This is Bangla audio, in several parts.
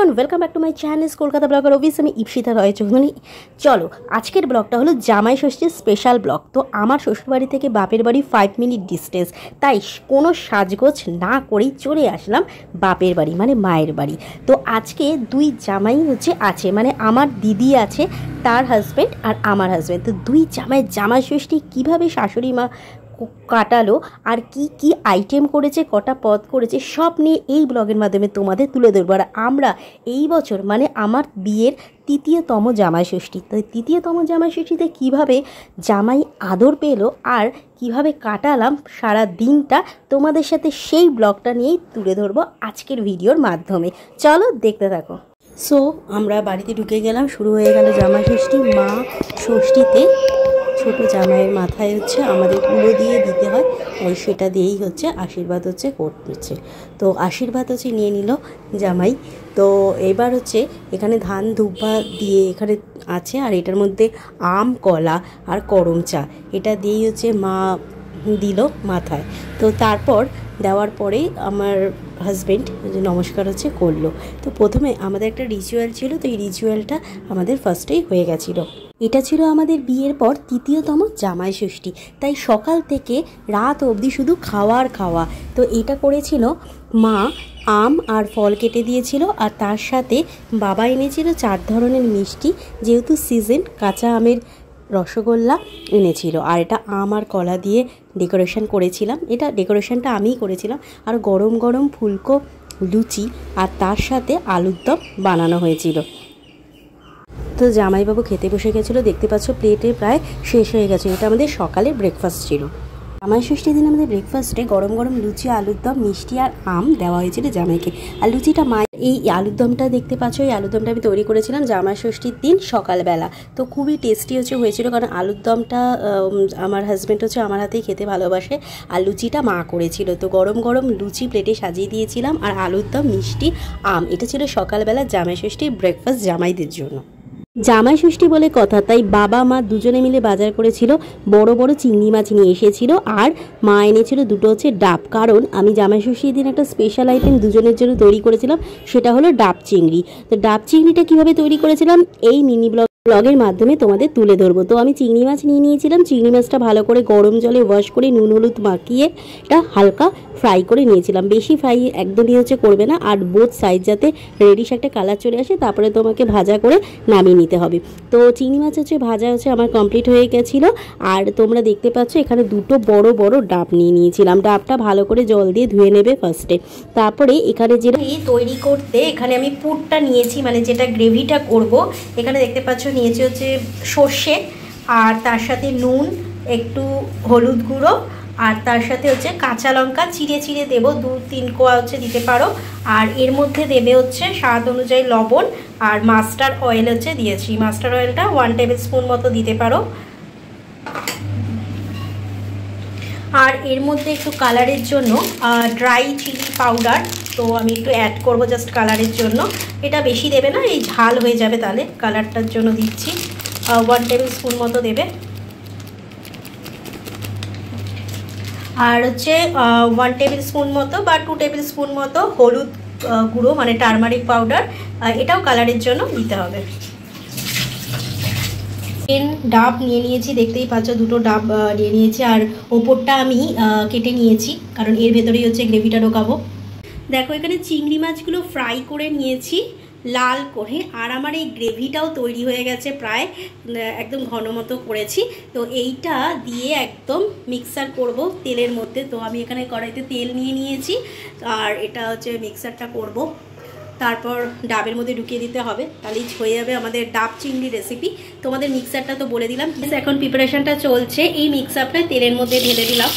Welcome back to my channel Kolkata blogger office मैं इप्सिता रॉय चौधरी। चलो आजकेर ब्लगटा हलो जामाई षष्ठीर स्पेशल ब्लग। तो आमार शोशुरबाड़ी थेके बापेर बाड़ी 5 मिनट डिस्टेंस, ताई कोनो साजगोज ना करेई चले आसलाम बापेर बाड़ी माने मायेर बाड़ी। तो आजके दुई जामाई होच्छे आछे, माने आमार दिदी आछे, तार हाजबैंड और आमार हाजबैंड। तो दुई जामाई जामाई षष्ठी किभाबे शाशुड़ी मा काटालो और की आइटेम करेছে कटा पद करेছে सब निये এই ব্লগের মাধ্যমে তোমাদের তুলে ধরব। আর আমরা এই বছর মানে আমার বিয়ের তৃতীয়তম জামাই ষষ্ঠী, তো তৃতীয়তম জামাই ষষ্ঠীতে কিভাবে জামাই আদর পেলো আর কিভাবে কাটালাম সারা দিনটা তোমাদের সাথে সেই ব্লগটা নিয়েই তুলে ধরব আজকের ভিডিওর মাধ্যমে। চলো দেখতে থাকো। সো আমরা বাড়িতে ঢুকে গেলাম, শুরু হয়ে গেল জামাই ষষ্ঠী। মা ষষ্ঠীতে ছোটো জামাইয়ের মাথায় হচ্ছে আমাদের তুলো দিয়ে দিতে হয়, তাই সেটা দিয়েই হচ্ছে আশীর্বাদ হচ্ছে করছে। তো আশীর্বাদ হচ্ছে নিয়ে নিল জামাই। তো এবার হচ্ছে এখানে ধান ধূপা দিয়ে এখানে আছে, আর এটার মধ্যে আম কলা আর করম চা এটা দিয়েই হচ্ছে মা দিল মাথায়। তো তারপর দেওয়ার পরে আমার হাজব্যান্ড নমস্কার হচ্ছে করলো। তো প্রথমে আমাদের একটা রিচুয়াল ছিল, তো এই রিচুয়ালটা আমাদের ফার্স্টেই হয়ে গেছিলো। এটা ছিল আমাদের বিয়ের পর তৃতীয়তম জামাই ষষ্ঠী, তাই সকাল থেকে রাত অবধি শুধু খাওয়ার খাওয়া। তো এটা করেছিল মা, আম আর ফল কেটে দিয়েছিল, আর তার সাথে বাবা এনেছিল 4 ধরনের মিষ্টি, যেহেতু সিজন কাঁচা আমের রসগোল্লা এনেছিল। আর এটা আম আর কলা দিয়ে ডেকোরেশন করেছিলাম, এটা ডেকোরেশনটা আমিই করেছিলাম। আর গরম গরম ফুলকো লুচি আর তার সাথে আলুর দম বানানো হয়েছিল। তো জামাইবাবু খেতে বসে গেছিলো, দেখতে পাচ্ছ প্লেটে প্রায় শেষ হয়ে গেছে। এটা আমাদের সকালে ব্রেকফাস্ট ছিল। জামাই ষষ্ঠীর দিন আমাদের ব্রেকফাস্টে গরম গরম লুচি, আলুর দম, মিষ্টি আর আম দেওয়া হয়েছিল জামাইকে। আর লুচিটা মায়ের, এই আলুর দমটা দেখতে পাচ্ছ, এই আলুর দমটা আমি তৈরি করেছিলাম জামাই ষষ্ঠীর দিন সকালবেলা। তো খুবই টেস্টি হয়েছিল, কারণ আলুর দমটা আমার হাজব্যান্ড হচ্ছে আমার হাতেই খেতে ভালোবাসে, আর লুচিটা মা করেছিল। তো গরম গরম লুচি প্লেটে সাজিয়ে দিয়েছিলাম, আর আলুর দম, মিষ্টি, আম, এটা ছিল সকালবেলা জামাই ষষ্ঠীর ব্রেকফাস্ট জামাইদের জন্য। জামাই ষষ্ঠী বলে কথা, তাই বাবা মা দুজনে মিলে বাজার করেছিল, বড় বড় চিংড়ি মাছ নিয়ে এসেছিল, আর মা এনেছিল দুটো হচ্ছে ডাব। কারণ আমি জামাই ষষ্ঠীর দিন একটা স্পেশাল আইটেম দুজনের জন্য তৈরি করেছিলাম, সেটা হলো ডাব চিংড়ি। তো ডাব চিংড়িটা কীভাবে তৈরি করেছিলাম এই মিনি ব্লগের মাধ্যমে তোমাদের তুলে ধরবো। তো আমি চিংড়ি মাছ নিয়ে নিয়েছিলাম, চিংড়ি মাছটা ভালো করে গরম জলে ওয়াশ করে নুন হলুদ মাখিয়ে এটা হালকা ফ্রাই করে নিয়েছিলাম। বেশি ফ্রাই একদমই হচ্ছে করবে না, আর বোথ সাইড যাতে রেডিশ একটা কালার চলে আসে, তারপরে তোমাকে ভাজা করে নামিয়ে নিতে হবে। তো চিংড়ি মাছ হচ্ছে ভাজা হচ্ছে আমার কমপ্লিট হয়ে গেছিলো। আর তোমরা দেখতে পাচ্ছ এখানে দুটো বড় বড় ডাব নিয়ে নিয়েছিলাম। ডাবটা ভালো করে জল দিয়ে ধুয়ে নেবে ফার্স্টে। তারপরে এখানে যেটা তৈরি করতে এখানে আমি পুরটা নিয়েছি, মানে যেটা গ্রেভিটা করব। এখানে দেখতে পাচ্ছ নিয়েছি হচ্ছে সর্ষে, আর তার সাথে নুন, একটু হলুদ গুঁড়ো, আর তার সাথে হচ্ছে কাঁচা লঙ্কা চিড়ে চিড়ে দেবো, 2-3 কোয়া হচ্ছে দিতে পারো। আর এর মধ্যে দেবে হচ্ছে স্বাদ অনুযায়ী লবণ, আর মাস্টার্ড অয়েল হচ্ছে দিয়েছি। মাস্টার্ড অয়েলটা 1 টেবিল স্পুন মতো দিতে পারো। আর এর মধ্যে একটু কালারের জন্য ড্রাই চিলি পাউডার, তো আমি একটু অ্যাড করব জাস্ট কালারের জন্য। এটা বেশি দেবে না, এই ঝাল হয়ে যাবে, তাহলে কালারটার জন্য দিচ্ছি 1 টেবিল স্পুন মতো দেবে। আর হচ্ছে 1 টেবিল স্পুন মতো বা 2 টেবিল স্পুন মতো হলুদ গুঁড়ো, মানে টারমারিক পাউডার, এটাও কালারের জন্য দিতে হবে। ডাব নিয়ে নিয়েছি, দেখতেই পাচ্ছ দুটো ডাব নিয়ে নিয়েছি, আর ওপরটা আমি কেটে নিয়েছি, কারণ এর ভেতরেই হচ্ছে গ্রেভিটা ঢোকাবো। দেখো এখানে চিংড়ি মাছগুলো ফ্রাই করে নিয়েছি লাল করে, আর আমার এই গ্রেভিটাও তৈরি হয়ে গেছে, প্রায় একদম ঘন মতো করেছি। তো এইটা দিয়ে একদম মিক্সার করব তেলের মধ্যে। তো আমি এখানে কড়াইতে তেল নিয়ে নিয়েছি, আর এটা হচ্ছে মিক্সারটা করব। তারপর ডাবের মধ্যে ঢুকিয়ে দিতে হবে, তাহলেই হয়ে যাবে আমাদের ডাব চিংড়ি রেসিপি। তোমাদের মিক্সারটা তো বলে দিলাম। এখন প্রিপারেশনটা চলছে। এই মিক্সারটা তেলের মধ্যে ঢেলে দিলাম,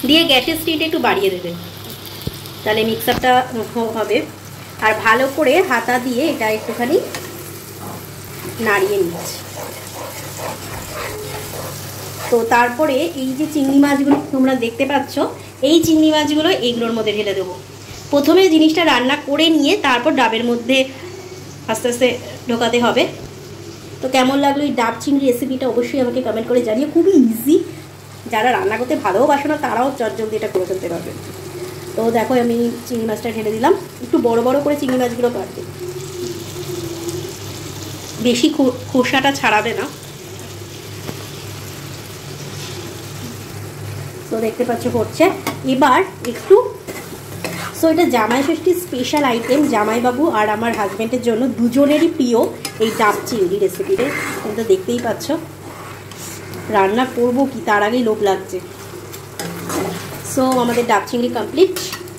দিয়ে গ্যাসের স্পিডটা একটু বাড়িয়ে দেবে, তাহলে মিক্সারটা হবে। আর ভালো করে হাতা দিয়ে এটা একটুখানি নাড়িয়ে নিচ্ছি। তো তারপরে এই যে চিংড়ি মাছগুলো তোমরা দেখতে পাচ্ছ, এই চিংড়ি মাছগুলো এগুলোর মধ্যে ঢেলে দেবো। প্রথমে জিনিসটা রান্না করে নিয়ে তারপর ডাবের মধ্যে আস্তে আস্তে ঢোকাতে হবে। তো কেমন লাগলো এই ডাব চিংড়ি রেসিপিটা অবশ্যই আমাকে কমেন্ট করে জানিয়ে। খুবই ইজি, যারা রান্না করতে ভালোবাসো না তারাও চটজলদি এটা করে ফেলতে পারবে। তো দেখো আমি চিংড়ি মাছটা ঢেলে দিলাম। একটু বড় বড় করে চিংড়ি মাছগুলো কাটবে, বেশি খোসাটা ছাড়াবে না। তো দেখতে পাচ্ছ হচ্ছে। এবার একটু এটা জামাই ষষ্ঠীর স্পেশাল আইটেম, জামাইবাবু আর আমার হাজব্যান্ডের জন্য দুজনেরই প্রিয় এই ডাব চিংড়ি রেসিপিটা। তোমরা দেখতেই পাচ্ছ রান্না করবো কি তার আগেই লোভ লাগছে। সো আমাদের ডাব চিংড়ি কমপ্লিট।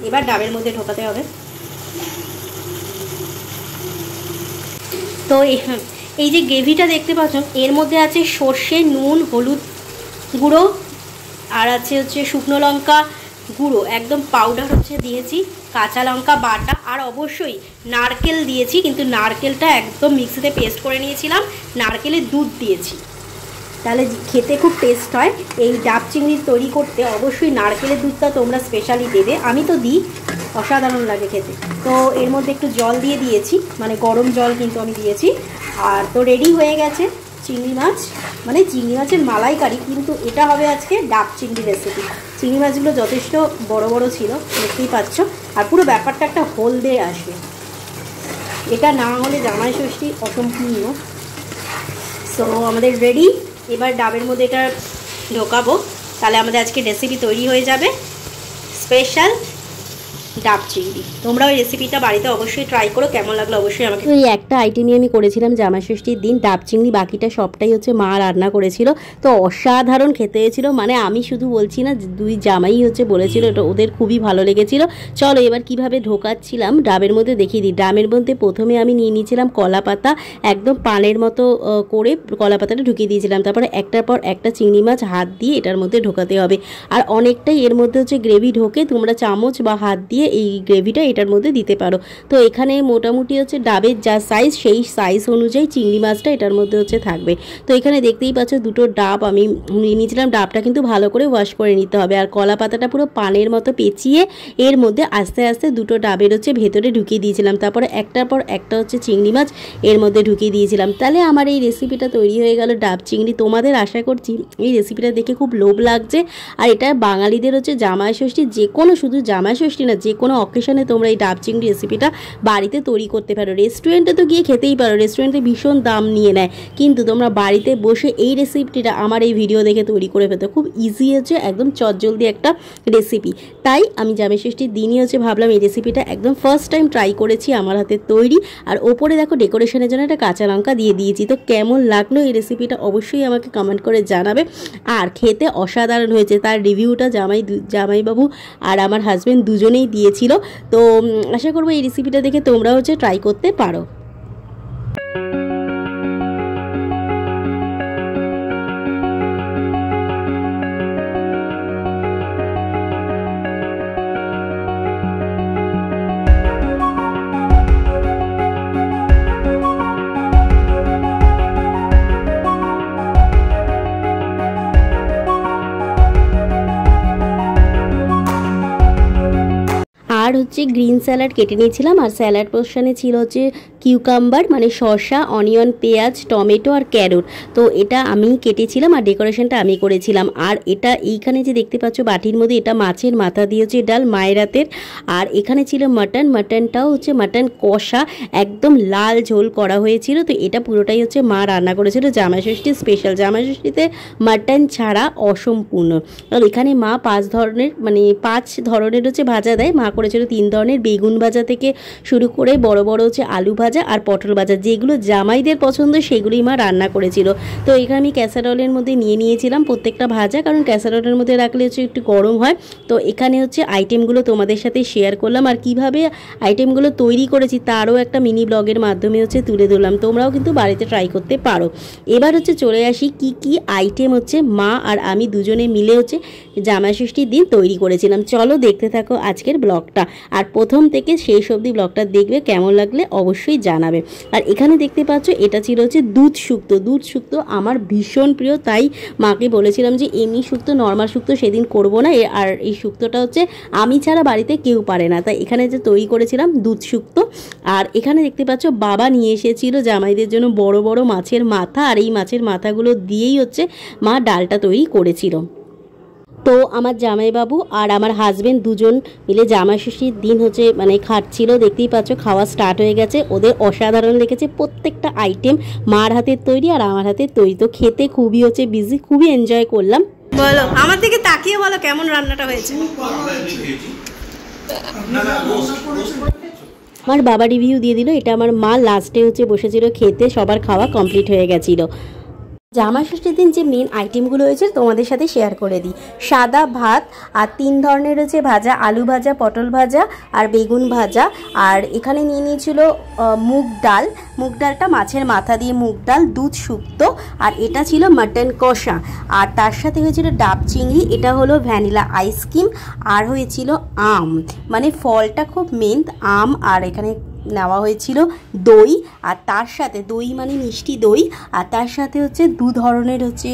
এবার ডাবের মধ্যে ঢোকাতে হবে। তো এই যে গ্রেভিটা দেখতে পাচ্ছ, এর মধ্যে আছে সর্ষে, নুন, হলুদ গুঁড়ো, আর আছে হচ্ছে শুকনো লঙ্কা গুঁড়ো একদম পাউডার হচ্ছে দিয়েছি, কাঁচা লঙ্কা বাটা, আর অবশ্যই নারকেল দিয়েছি, কিন্তু নারকেলটা একদম মিক্সিতে পেস্ট করে নিয়েছিলাম। নারকেলের দুধ দিয়েছি, তাহলে খেতে খুব টেস্ট হয়। এই ডাব চিংড়ি তৈরি করতে অবশ্যই নারকেলের দুধটা তোমরা স্পেশালি দেবে, আমি তো দিই, অসাধারণ লাগে খেতে। তো এর মধ্যে একটু জল দিয়ে দিয়েছি, মানে গরম জল কিন্তু আমি দিয়েছি। আর তো রেডি হয়ে গেছে চিংড়ি মাছ, মানে চিংড়ি মাছের মালাইকারি, কিন্তু এটা হবে আজকে ডাব চিংড়ি রেসিপি। চিংড়ি মাছগুলো যথেষ্ট বড় বড় ছিল, দেখতেই পাচ্ছ। আর পুরো ব্যাপারটা একটা হলদে আসবে, এটা না হলে জামাই ষষ্ঠী অসম্পূর্ণ। সো আমাদের রেডি। এবার ডাবের মধ্যে এটা ঢোকাবো, তাহলে আমাদের আজকে রেসিপি তৈরি হয়ে যাবে স্পেশাল ডাব চিংড়ি। তোমরা ওই রেসিপিটা বাড়িতে অবশ্যই ট্রাই করো, কেমন লাগলো অবশ্যই আমাকে। এই একটা আইটেমই আমি করেছিলাম জামাই ষষ্ঠীর দিন, ডাব চিংড়ি, বাকিটা সবটাই হচ্ছে মা রান্না করেছিল। তো অসাধারণ খেতে হয়েছিল, মানে আমি শুধু বলছি না, দুই জামাই হচ্ছে বলেছিল, এটা ওদের খুবই ভালো লেগেছিল। চলো এবার কিভাবে ঢোকাচ্ছিলাম ডাবের মধ্যে দেখিয়ে দিই। ডাবের মধ্যে প্রথমে আমি নিয়ে নিয়েছিলাম কলা পাতা, একদম পানের মতো করে কলা পাতাটা ঢুকিয়ে দিয়েছিলাম। তারপরে একটার পর একটা চিংড়ি মাছ হাত দিয়ে এটার মধ্যে ঢোকাতে হবে। আর অনেকটাই এর মধ্যে হচ্ছে গ্রেভি ঢোকে, তোমরা চামচ বা হাত দিয়ে এই গ্রেভিটা এটার মধ্যে দিতে পারো। তো এখানে মোটামুটি হচ্ছে ডাবের যা সাইজ, সেই সাইজ অনুযায়ী চিংড়ি মাছটা এটার মধ্যে হচ্ছে থাকবে। তো এখানে দেখতেই পাচ্ছ দুটো ডাব আমি নিয়ে নিয়েছিলাম। ডাবটা কিন্তু ভালো করে ওয়াশ করে নিতে হবে। আর কলা পাতাটা পুরো পানের মতো পেঁচিয়ে এর মধ্যে আস্তে আস্তে দুটো ডাবের হচ্ছে ভেতরে ঢুকিয়ে দিয়েছিলাম। তারপরে একটার পর একটা হচ্ছে চিংড়ি মাছ এর মধ্যে ঢুকিয়ে দিয়েছিলাম। তাহলে আমার এই রেসিপিটা তৈরি হয়ে গেল ডাব চিংড়ি। তোমাদের আশা করছি এই রেসিপিটা দেখে খুব লোভ লাগছে। আর এটা বাঙালিদের হচ্ছে জামাই ষষ্ঠী, যে কোনো, শুধু জামাই ষষ্ঠী না, যে কোনো অকেশনে তোমরা এই ডাব চিংড়ি রেসিপিটা বাড়িতে তৈরি করতে পারো। রেস্টুরেন্টে তো গিয়ে খেতেই পারো, রেস্টুরেন্টে ভীষণ দাম নিয়ে নেয়, কিন্তু তোমরা বাড়িতে বসে এই রেসিপিটা আমার এই ভিডিও দেখে তৈরি করে ফেলতে খুব ইজি হচ্ছে, একদম চটজলদি একটা রেসিপি। তাই আমি জামাই ষষ্ঠীর দিনই হচ্ছে ভাবলাম এই রেসিপিটা একদম ফার্স্ট টাইম ট্রাই করেছি, আমার হাতে তৈরি। আর ওপরে দেখো ডেকোরেশনের জন্য একটা কাঁচা লঙ্কা দিয়ে দিয়েছি। তো কেমন লাগলো এই রেসিপিটা অবশ্যই আমাকে কমেন্ট করে জানাবে। আর খেতে অসাধারণ হয়েছে, তার রিভিউটা জামাইবাবু আর আমার হাজব্যান্ড দুজনেই দিয়েছিল। তো আশা করবো এই রেসিপিটা দেখে তোমরা হচ্ছে ট্রাই করতে পারো। আর হচ্ছে গ্রিন স্যালাড কেটে নিয়েছিলাম। আর স্যালাড পোর্শনে ছিল হচ্ছে কিউকাম্বার, মানে শসা, অনিয়ন, পেঁয়াজ, টমেটো আর ক্যারট। তো এটা আমি কেটেছিলাম আর ডেকোরেশনটা আমি করেছিলাম। আর এটা এইখানে যে দেখতে পাচ্ছ বাটির মধ্যে, এটা মাছের মাথা দিয়ে হচ্ছে ডাল, মায়ের হাতের। আর এখানে ছিল মাটনটাও হচ্ছে মাটন কষা, একদম লাল ঝোল করা হয়েছিল। তো এটা পুরোটাই হচ্ছে মা রান্না করেছিল, জামাই ষষ্ঠীর স্পেশাল। জামাই ষষ্ঠীতে মাটন ছাড়া অসম্পূর্ণ। আর এখানে মা 5 ধরনের হচ্ছে ভাজা দেয়, মা করেছিল 3 ধরনের, বেগুন ভাজা থেকে শুরু করে বড় বড় হচ্ছে আলু ভাজা, ভাজা আর পটল ভাজা, যেগুলো জামাইদের পছন্দ সেগুলোই মা রান্না করেছিল। তো এখানে আমি ক্যাসারোলের মধ্যে নিয়ে নিয়েছিলাম প্রত্যেকটা ভাজা, কারণ ক্যাসারোলের মধ্যে রাখলে হচ্ছে একটু গরম হয়। তো এখানে হচ্ছে আইটেমগুলো তোমাদের সাথে শেয়ার করলাম, আর কিভাবে আইটেমগুলো তৈরি করেছি তারও একটা মিনি ব্লগের মাধ্যমে হচ্ছে তুলে ধরলাম। তোমরাও কিন্তু বাড়িতে ট্রাই করতে পারো। এবার হচ্ছে চলে আসি কি কি আইটেম হচ্ছে মা আর আমি দুজনে মিলে হচ্ছে জামাই ষষ্ঠীর দিন তৈরি করেছিলাম। চলো দেখতে থাকো আজকের ব্লগটা, আর প্রথম থেকে শেষ অবধি ব্লগটা দেখবে, কেমন লাগলে অবশ্যই জানাবে। আর এখানে দেখতে পাচ্ছ এটা ছিল হচ্ছে দুধ শুক্তো। দুধ শুক্তো আমার ভীষণ প্রিয়, তাই মাকে বলেছিলাম যে এমনি শুক্তো, নর্মাল শুক্তো সেদিন করবো না, আর এই শুক্তোটা হচ্ছে আমি ছাড়া বাড়িতে কেউ পারে না, তাই এখানে যে তৈরি করেছিলাম দুধ শুক্তো। আর এখানে দেখতে পাচ্ছ বাবা নিয়ে এসেছিল জামাইদের জন্য বড় বড় মাছের মাথা, আর এই মাছের মাথাগুলো দিয়েই হচ্ছে মা ডালটা তৈরি করেছিল। তো আমার জামাইবাবু আর আমার হাজবেন্ড দুজন মিলে জামাই ষষ্ঠীর দিন হচ্ছে মানে খাচ্ছিল, দেখতেই পাচ্ছ খাওয়া স্টার্ট হয়ে গেছে। ওদের অসাধারণ লেগেছে প্রত্যেকটা আইটেম, মার হাতের তৈরি আর আমার হাতের তৈরি। তো খেতে খুবই হচ্ছে বিজি, খুবই এনজয় করলাম। বলো আমার দিকে তাকিয়ে বলো কেমন রান্নাটা হয়েছে। আমার বাবা রিভিউ দিয়ে দিল, এটা আমার মা লাস্টে হচ্ছে বসেছিল খেতে, সবার খাওয়া কমপ্লিট হয়ে গেছিল। জামাই ষষ্ঠীর দিন যে মেন আইটেমগুলো হয়েছে তোমাদের সাথে শেয়ার করে দিই। সাদা ভাত আর 3 ধরনের হচ্ছে ভাজা, আলু ভাজা, পটল ভাজা আর বেগুন ভাজা। আর এখানে নিয়ে নিয়েছিল মুগ ডাল, মুগ ডালটা মাছের মাথা দিয়ে মুগ ডাল, দুধ শুক্তো, আর এটা ছিল মাটন কষা। আর তার সাথে হয়েছিল ডাব চিংড়ি, এটা হলো ভ্যানিলা আইসক্রিম, আর হয়েছিল আম, মানে ফলটা খুব মেন আম। আর এখানে নেওয়া হয়েছিল দই, আর তার সাথে দই মানে মিষ্টি দই, আর তার সাথে হচ্ছে 2 ধরনের হচ্ছে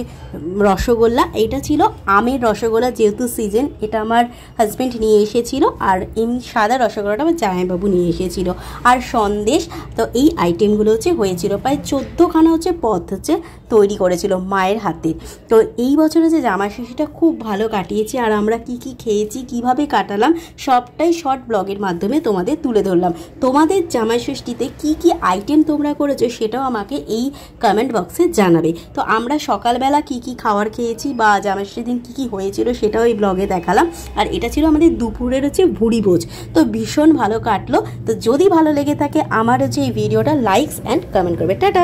রসগোল্লা। এটা ছিল আমের রসগোল্লা, যেহেতু সিজন, এটা আমার হাজব্যান্ড নিয়ে এসেছিল। আর এমনি সাদা রসগোল্লাটা আমার জামাইবাবু নিয়ে এসেছিল, আর সন্দেশ। তো এই আইটেমগুলো হচ্ছে হয়েছিল, প্রায় 14খানা হচ্ছে পদ হচ্ছে তৈরি করেছিল মায়ের হাতে। তো এই বছর হচ্ছে জামাই ষষ্ঠীটা খুব ভালো কাটিয়েছি, আর আমরা কি কি খেয়েছি, কিভাবে কাটালাম, সবটাই শর্ট ব্লগের মাধ্যমে তোমাদের তুলে ধরলাম। তোমাদের জামাই ষষ্ঠীতে কি কি আইটেম তোমরা করেছো সেটাও আমাকে এই কমেন্ট বক্সে জানাবে। তো আমরা সকালবেলা কি কি খাবার খেয়েছি বা জামাই ষষ্ঠীর দিন কী কী হয়েছিল সেটাও এই ব্লগে দেখালাম। আর এটা ছিল আমাদের দুপুরের হচ্ছে ভুড়ি ভোজ। তো ভীষণ ভালো কাটলো। তো যদি ভালো লেগে থাকে আমার হচ্ছে এই ভিডিওটা লাইকস অ্যান্ড কমেন্ট করবে। টাটা।